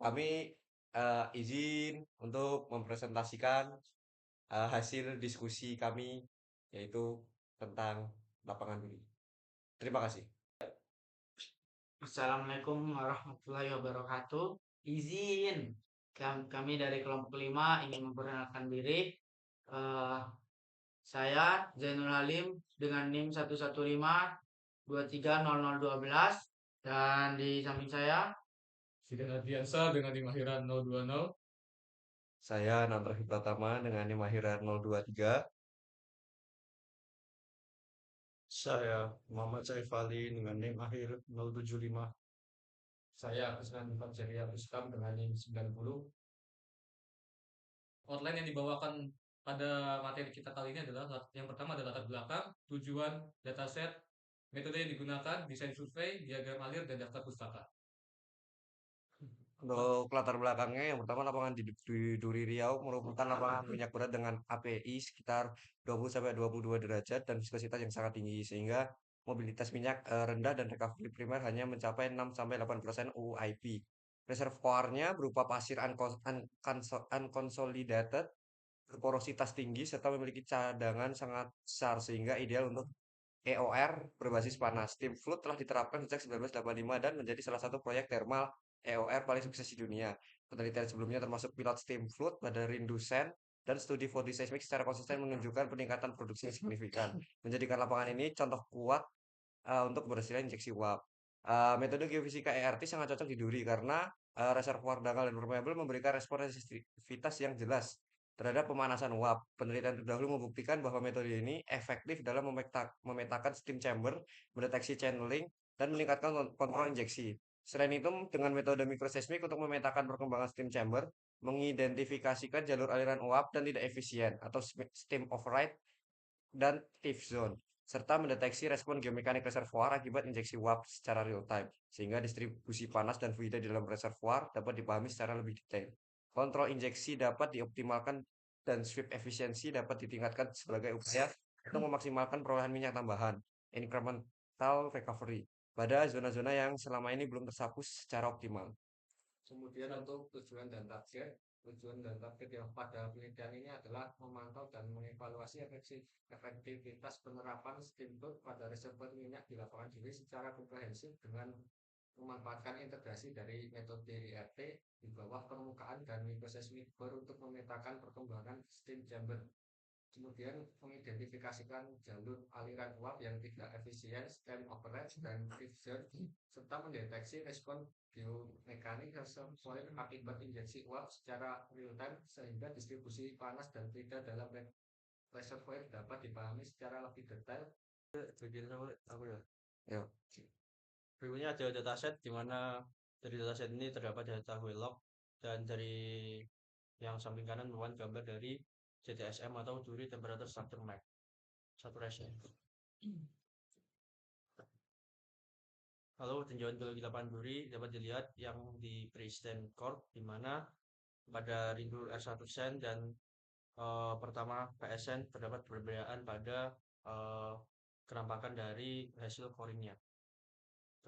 Kami izin untuk mempresentasikan hasil diskusi kami, yaitu tentang lapangan duri. Terima kasih. Assalamualaikum warahmatullahi wabarakatuh. Izin, kami dari kelompok 5 ingin memperkenalkan diri. Eh, saya Zainul Halim dengan NIM 115230012 dan di samping saya Sidin Adriansa dengan Imahiran 020. Saya Nantra Pratama dengan NIM akhiran 023. Saya Muhammad Saif Ali dengan NIM akhir 075. Saya Kusnan Fajaria Rustam dengan NIM 90. Outline yang dibawakan pada materi kita kali ini adalah yang pertama adalah latar belakang, tujuan, dataset, metode yang digunakan, desain survei, diagram alir, dan daftar pustaka. Untuk latar belakangnya, yang pertama lapangan di Duri Riau merupakan lapangan minyak berat dengan API sekitar 20-22 derajat dan viskositas yang sangat tinggi, sehingga mobilitas minyak rendah dan recovery primer hanya mencapai 6-8% UIP. Reservoirnya berupa pasir unconsolidated, berporositas tinggi, serta memiliki cadangan sangat besar, sehingga ideal untuk EOR berbasis panas. Steam flood telah diterapkan sejak 1985 dan menjadi salah satu proyek thermal EOR paling sukses di dunia. Penelitian sebelumnya termasuk pilot steam flood pada Rindusen dan studi 4D seismik secara konsisten menunjukkan peningkatan produksi yang signifikan. Menjadikan lapangan ini contoh kuat untuk keberhasilan injeksi uap. Metode geofisika ERT sangat cocok di Duri karena reservoir dangkal dan permeable memberikan respon resistivitas yang jelas terhadap pemanasan uap. Penelitian terdahulu membuktikan bahwa metode ini efektif dalam memetakan steam chamber, mendeteksi channeling, dan meningkatkan kontrol injeksi. Selain itu, dengan metode microseismic untuk memetakan perkembangan steam chamber, mengidentifikasikan jalur aliran uap dan tidak efisien atau steam override dan tiff zone, serta mendeteksi respon geomekanik reservoir akibat injeksi uap secara real time, sehingga distribusi panas dan fluida di dalam reservoir dapat dipahami secara lebih detail. Kontrol injeksi dapat dioptimalkan dan sweep efisiensi dapat ditingkatkan sebagai upaya untuk memaksimalkan perolehan minyak tambahan, incremental recovery, pada zona-zona yang selama ini belum tersapu secara optimal. Kemudian untuk tujuan dan target yang pada penelitian ini adalah memantau dan mengevaluasi efektivitas penerapan steamboat pada reservoir minyak di lapangan Duri secara komprehensif dengan memanfaatkan integrasi dari metode IRT di bawah permukaan dan microseismic bore untuk memetakan perkembangan steam chamber. Kemudian mengidentifikasikan jalur aliran uap yang tidak efisien, steam overage, dan drift zone, serta mendeteksi respon geomekanik reservoir akibat injeksi uap secara real time sehingga distribusi panas dan fluida dalam reservoir dapat dipahami secara lebih detail. Bagian aku ya. Ya. Berikutnya ada dataset di mana dari dataset ini terdapat data Wheelock dan dari yang samping kanan merupakan gambar dari JTSM atau Duri Temperature Structure Map Saturation. Lalu tinjauan geologi lapangan Duri dapat dilihat yang di Pre-Eastern Core di mana pada rindu R1 Sen dan pertama PSN terdapat perbedaan pada kenampakan dari hasil coringnya.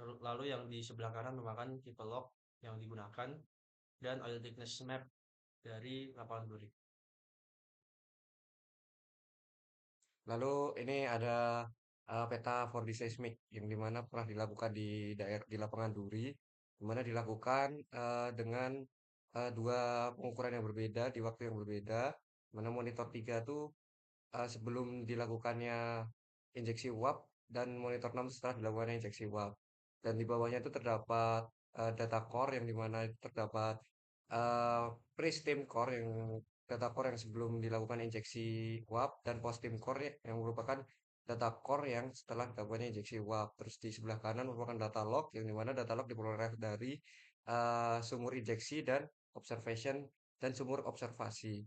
Lalu yang di sebelah kanan merupakan tipe log yang digunakan dan oil thickness map dari lapangan Duri. Lalu ini ada peta 4D seismik yang dimana pernah dilakukan di daerah di lapangan Duri, dimana dilakukan dengan dua pengukuran yang berbeda di waktu yang berbeda. Mana monitor 3 itu sebelum dilakukannya injeksi uap dan monitor 6 setelah dilakukannya injeksi uap. Dan di bawahnya itu terdapat data core yang dimana terdapat eh, pre-steam core data core yang sebelum dilakukan injeksi uap dan post-steam core yang merupakan data core yang setelah dilakukannya injeksi uap. Terus di sebelah kanan merupakan data log yang dimana data log diperoleh dari sumur injeksi dan observation dan sumur observasi.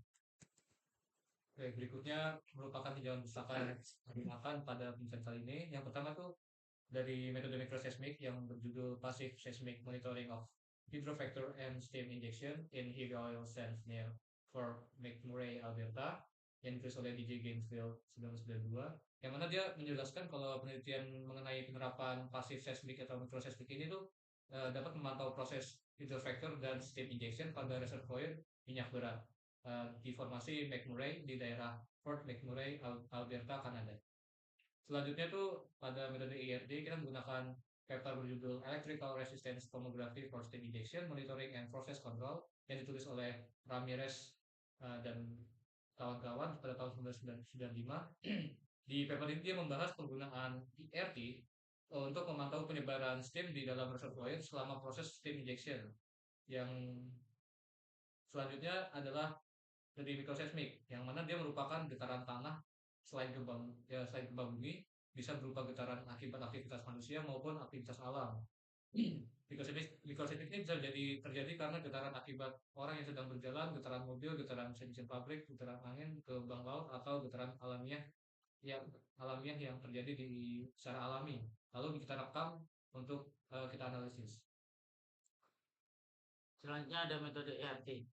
Oke, berikutnya merupakan tinjauan pustaka yang digunakan pada penelitian kali ini. Yang pertama itu dari metode microseismic yang berjudul Passive Seismic Monitoring of Hydrofactor and Steam Injection in Heavy Oil Sands near Fort McMurray, Alberta, yang ditulis oleh DJ Gainesville 1992, yang mana dia menjelaskan kalau penelitian mengenai penerapan pasif seismik atau microseismic ini tuh dapat memantau proses hydrofracture dan steam injection pada reservoir minyak berat di formasi McMurray di daerah Fort McMurray, Alberta, Kanada. Selanjutnya tuh pada metode IRD kita menggunakan paper berjudul Electrical Resistance Tomography for Steam Injection Monitoring and Process Control yang ditulis oleh Ramirez dan kawan-kawan pada tahun 1995. Di paper ini dia membahas penggunaan IRT untuk memantau penyebaran steam di dalam reservoir selama proses steam injection. Yang selanjutnya adalah dari microseismic, yang mana dia merupakan getaran tanah selain gempa bumi, bisa berupa getaran akibat aktivitas manusia maupun aktivitas alam. Microseismic ini bisa terjadi karena getaran akibat orang yang sedang berjalan, getaran mobil, getaran mesin pabrik, getaran angin, gelombang laut, atau getaran alamiah yang terjadi secara alami. Lalu kita rekam untuk kita analisis. Selanjutnya ada metode ERT.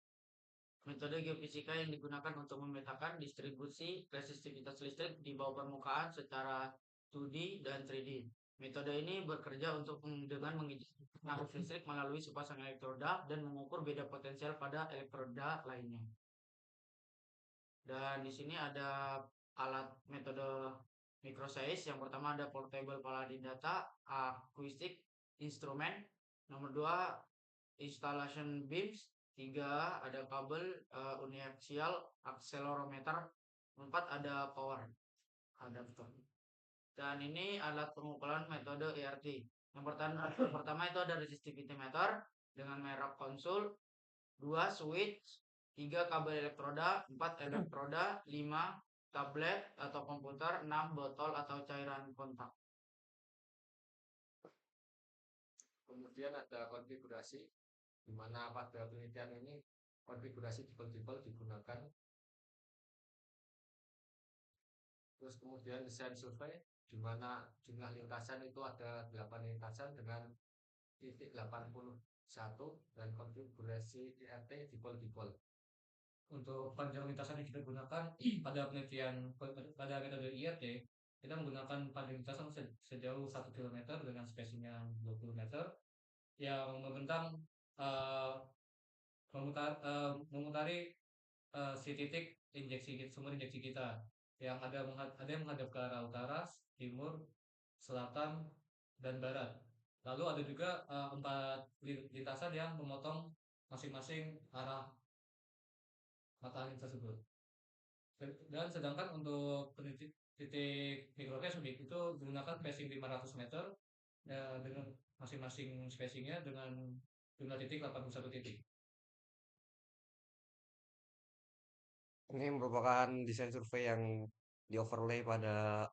Metode geofisika yang digunakan untuk memetakan distribusi resistivitas listrik di bawah permukaan secara 2D dan 3D. Metode ini bekerja dengan menginjeksi arus listrik melalui sepasang elektroda dan mengukur beda potensial pada elektroda lainnya. Dan di sini ada alat metode microseize. Yang pertama ada portable Paladin data, acoustic instrument. Nomor 2 installation beams. 3 ada kabel uniaxial accelerometer. 4 ada power adapter. Dan ini alat pengukuran metode ERT. Yang pertama itu ada resistivity meter dengan merek Konsul. 2 switch, 3 kabel elektroda, 4 elektroda, 5 tablet atau komputer, 6 botol atau cairan kontak. Kemudian ada konfigurasi, di mana pada penelitian ini konfigurasi tipe-tipe digunakan. Terus kemudian desain survei, di mana jumlah lintasan itu ada 8 lintasan dengan titik 81 dan konfigurasi IRT dipol-dipol. Untuk panjang lintasan yang kita gunakan pada metode IRT, kita menggunakan panjang lintasan sejauh 1 km dengan spacingnya 20 meter yang membentang memutari si titik sumber injeksi kita yang ada yang menghadap ke arah utara, timur, selatan, dan barat. Lalu ada juga 4 lintasan yang memotong masing-masing arah mata angin tersebut. Dan sedangkan untuk titik microseismic itu menggunakan spacing 500 meter dengan masing-masing spacingnya dengan jumlah titik 81 titik. Ini merupakan desain survei yang di overlay pada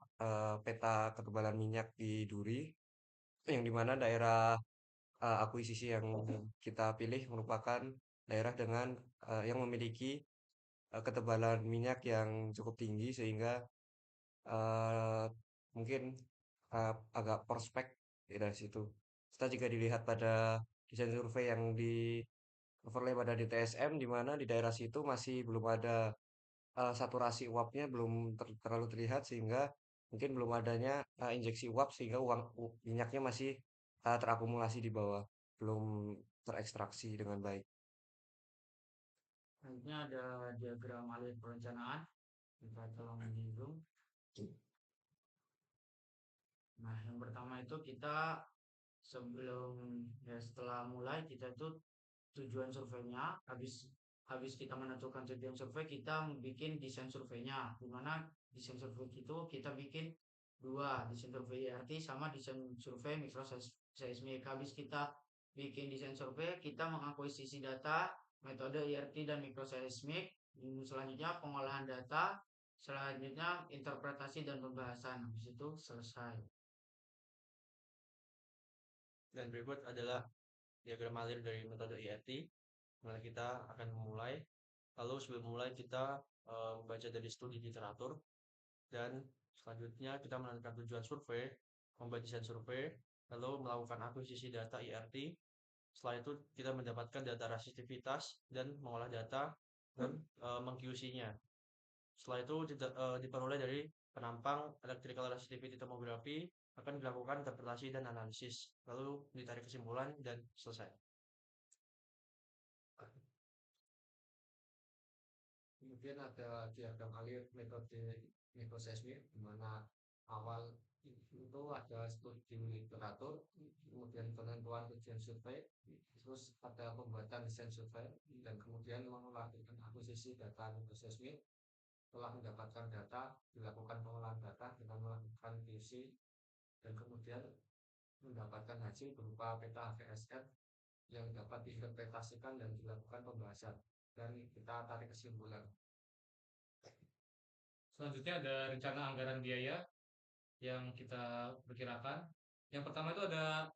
peta ketebalan minyak di duri, yang dimana daerah akuisisi yang kita pilih merupakan daerah dengan yang memiliki ketebalan minyak yang cukup tinggi sehingga mungkin agak prospek dari situ. Kita juga dilihat pada desain survei yang di overlay pada DTSM, di mana di daerah situ masih belum ada saturasi uapnya belum terlalu terlihat sehingga mungkin belum adanya injeksi uap sehingga minyaknya masih terakumulasi di bawah, belum terekstraksi dengan baik. Selanjutnya ada diagram alur perencanaan. Kita tolong di zoom. Nah, yang pertama itu kita setelah mulai kita itu tujuan surveinya, habis kita menentukan tujuan survei, kita bikin desain surveinya, dimana desain survei itu kita bikin 2, desain survei IRT sama desain survei microseismic. Habis kita bikin desain survei, kita mengakuisisi data metode IRT dan microseismic. Selanjutnya pengolahan data, selanjutnya interpretasi dan pembahasan. Habis itu selesai. Dan berikut adalah diagram alir dari metode IRT. Nah, kita akan memulai. Lalu sebelum mulai kita membaca dari studi literatur, dan selanjutnya kita menentukan tujuan survei, membuat desain survei, lalu melakukan akuisisi data IRT. Setelah itu kita mendapatkan data resistivitas dan mengolah data dan meng-QC-nya. Setelah itu diperoleh dari penampang electrical resistivity tomography akan dilakukan interpretasi dan analisis, lalu ditarik kesimpulan dan selesai. Kemudian ada diagram alir metode mikroseismik, di mana awal itu ada studi literatur, kemudian penentuan tujuan survei, terus ada pembuatan desain survei, dan kemudian melakukan akuisisi data mikroseismik. Setelah mendapatkan data, dilakukan pengolahan data dengan melakukan QC, dan kemudian mendapatkan hasil berupa peta HVSR yang dapat diinterpretasikan dan dilakukan pembahasan. Dan kita tarik kesimpulan. Selanjutnya ada rencana anggaran biaya yang kita perkirakan. Yang pertama itu ada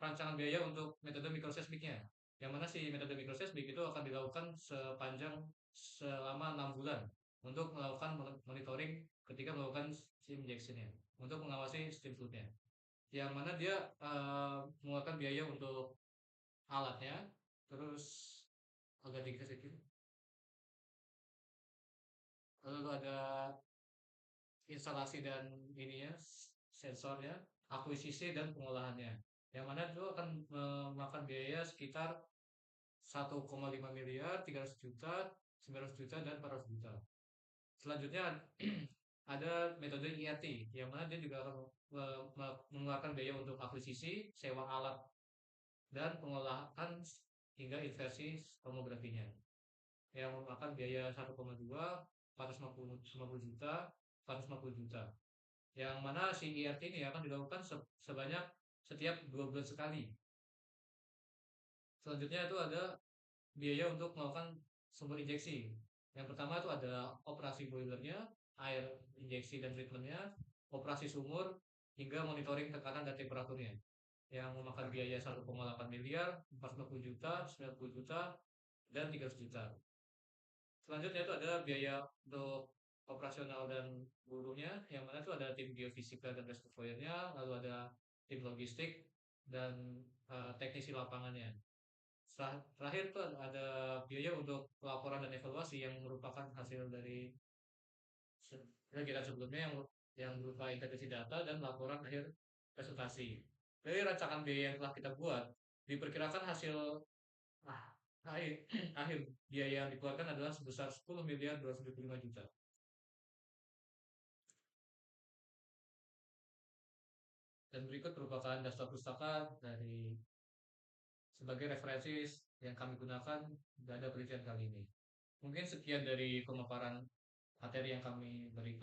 rancangan biaya untuk metode mikroseismiknya. Yang mana si metode mikroseismik itu akan dilakukan selama 6 bulan untuk melakukan monitoring ketika melakukan steam injection-nya, untuk mengawasi steam flood-nya. Yang mana dia mengeluarkan biaya untuk alatnya, terus agak dikit sedikit. Lalu ada instalasi dan ininya, sensornya, akuisisi dan pengolahannya. Yang mana itu akan memakan biaya sekitar 1,5 miliar, 300 juta, 900 juta, dan 400 juta. Selanjutnya ada metode IRT, yang mana dia juga akan mengeluarkan biaya untuk akuisisi, sewa alat, dan pengolahan hingga inversi tomografinya, yang memakan biaya 1,2, 450 juta, 450 juta. Yang mana si IRT ini akan dilakukan sebanyak setiap 2 bulan sekali. Selanjutnya itu ada biaya untuk melakukan sumber injeksi. Yang pertama itu ada operasi boilernya, air injeksi dan treatmentnya, operasi sumur, hingga monitoring tekanan dan temperaturnya, yang memakan biaya 1,8 miliar, 450 juta, 90 juta, dan 300 juta. Selanjutnya itu ada biaya untuk operasional dan buruhnya, yang mana itu ada tim geofisika dan reservoirnya, lalu ada tim logistik dan teknisi lapangannya. Terakhir itu ada biaya untuk laporan dan evaluasi yang merupakan hasil dari kegiatan sebelumnya yang berupa integrasi data dan laporan akhir presentasi. Dari rancangan biaya yang telah kita buat, diperkirakan hasil akhir, akhir biaya yang dikeluarkan adalah sebesar 10 miliar 275 juta. Dan berikut merupakan daftar pustaka dari sebagai referensi yang kami gunakan pada penelitian kali ini. Mungkin sekian dari pemaparan materi yang kami berikan.